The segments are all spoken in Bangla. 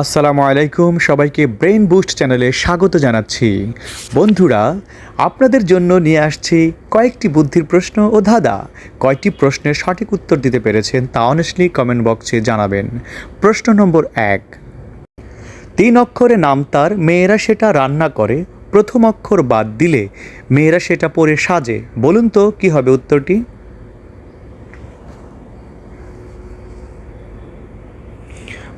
আসসালামু আলাইকুম, সবাইকে ব্রেন বুস্ট চ্যানেলে স্বাগত জানাচ্ছি। বন্ধুরা, আপনাদের জন্য নিয়ে আসছি কয়েকটি বুদ্ধির প্রশ্ন ও ধাঁধা। কয়টি প্রশ্নের সঠিক উত্তর দিতে পেরেছেন তা অনেস্টলি কমেন্ট বক্সে জানাবেন। প্রশ্ন নম্বর 1। 3 অক্ষরে নাম তার, মেয়েরা সেটা রান্না করে, প্রথম অক্ষর বাদ দিলে মেয়েরা সেটা পরে সাজে। বলুন তো কী হবে উত্তরটি?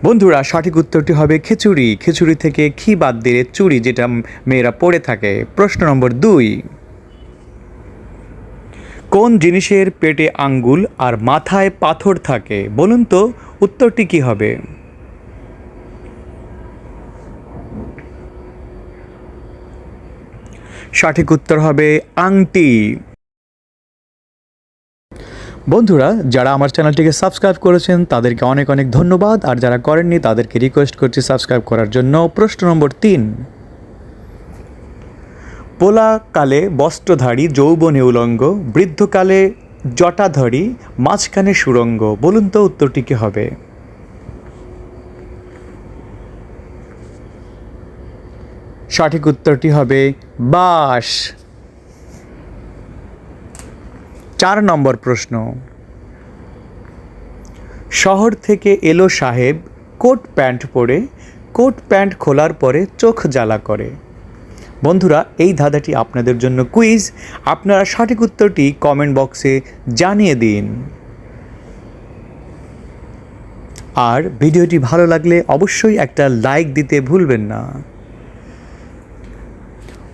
বন্ধুরা, সঠিক উত্তরটি হবে খিচুড়ি। খিচুড়ি থেকে খি বাদ দিলে চুড়ি, যেটা মেয়েরা পরে থাকে। প্রশ্ন নম্বর 2। কোন জিনিসের পেটে আঙ্গুল আর মাথায় পাথর থাকে? বলুন তো উত্তরটি কী হবে? সঠিক উত্তর হবে আংটি। বন্ধুরা, যারা আমার চ্যানেলটিকে সাবস্ক্রাইব করেছেন তাদেরকে অনেক অনেক ধন্যবাদ, আর যারা করেননি তাদেরকে রিকোয়েস্ট করছি সাবস্ক্রাইব করার জন্য। প্রশ্ন নম্বর 3। পোলাকালে বস্ত্রধারী, যৌবনে উলঙ্গ, বৃদ্ধকালে জটাধরী, মাঝখানে সুরঙ্গ। বলুন তো উত্তরটি কী হবে? সঠিক উত্তরটি হবে বাঁশ। 4 নম্বর প্রশ্ন। শহর থেকে এলো সাহেব, কোট প্যান্ট পরে, কোট প্যান্ট খোলার পরে চোখ জ্বালা করে। বন্ধুরা, এই ধাঁধাটি আপনাদের জন্য কুইজ। আপনারা সঠিক উত্তরটি কমেন্ট বক্সে জানিয়ে দিন। আর ভিডিওটি ভালো লাগলে অবশ্যই একটা লাইক দিতে ভুলবেন না।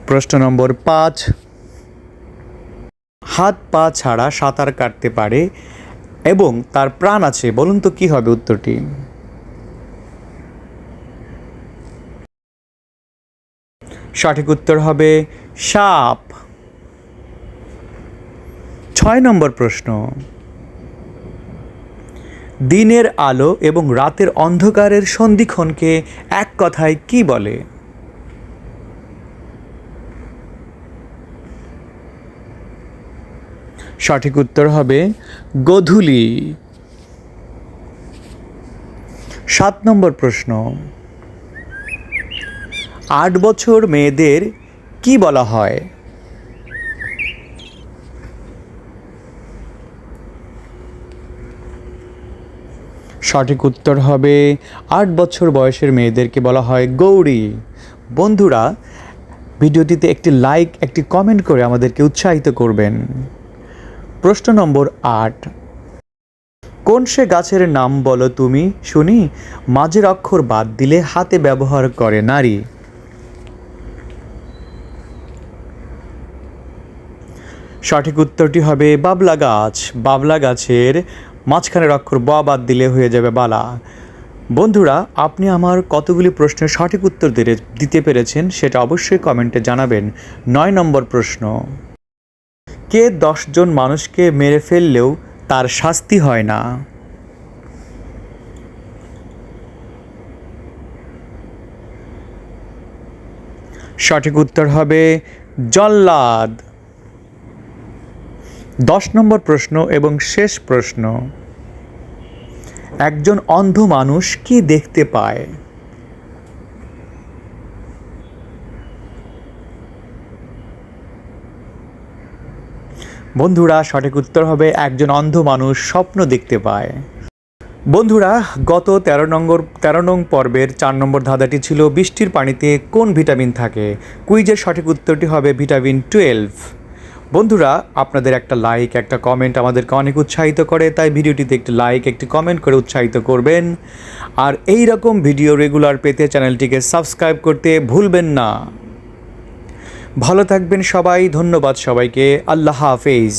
প্রশ্ন নম্বর 5। হাত পা ছাড়া সাঁতার কাটতে পারে এবং তার প্রাণ আছে। বলুন তো কী হবে উত্তরটি? সঠিক উত্তর হবে সাপ। 6 নম্বর প্রশ্ন। দিনের আলো এবং রাতের অন্ধকারের সন্ধিক্ষণকে এক কথায় কি বলে? সঠিক উত্তর হবে গোধূলি। 7 নম্বর প্রশ্ন। 8 বছর মেয়েদের কি বলা হয়? সঠিক উত্তর হবে 8 বছর বয়সের মেয়েদেরকে বলা হয় গৌরী। বন্ধুরা, ভিডিওটিতে একটি লাইক, একটি কমেন্ট করে আমাদেরকে উৎসাহিত করবেন। প্রশ্ন নম্বর 8। কোন সে গাছের নাম বলো তুমি শুনি, মাঝের অক্ষর বাদ দিলে হাতে ব্যবহার করে নারী? সঠিক উত্তরটি হবে বাবলা গাছ। বাবলা গাছের মাঝখানের অক্ষর ব বাদ দিলে হয়ে যাবে বালা। বন্ধুরা, আপনি আমার কতগুলি প্রশ্নের সঠিক উত্তর দিতে পেরেছেন সেটা অবশ্যই কমেন্টে জানাবেন। 9 নম্বর প্রশ্ন। কে 10 জন মানুষকে মেরে ফেললেও তার শাস্তি হয় না? সঠিক উত্তর হবে জল্লাদ। 10 নম্বর প্রশ্ন এবং শেষ প্রশ্ন। একজন অন্ধ মানুষ কি দেখতে পায়? বন্ধুরা, সঠিক উত্তর হবে একজন অন্ধ মানুষ স্বপ্ন দেখতে পায়। বন্ধুরা, গত 13 নং পর্বের 4 নম্বর ধাঁধাটি ছিল বৃষ্টির পানিতে কোন ভিটামিন থাকে? কুইজের সঠিক উত্তরটি হবে ভিটামিন 12। বন্ধুরা, আপনাদের একটা লাইক, একটা কমেন্ট আমাদেরকে অনেক উৎসাহিত করে, তাই ভিডিওটিতে একটি লাইক, একটি কমেন্ট করে উৎসাহিত করবেন। আর এই রকম ভিডিও রেগুলার পেতে চ্যানেলটিকে সাবস্ক্রাইব করতে ভুলবেন না। ভালো থাকবেন সবাই। ধন্যবাদ সবাইকে। আল্লাহ হাফেজ।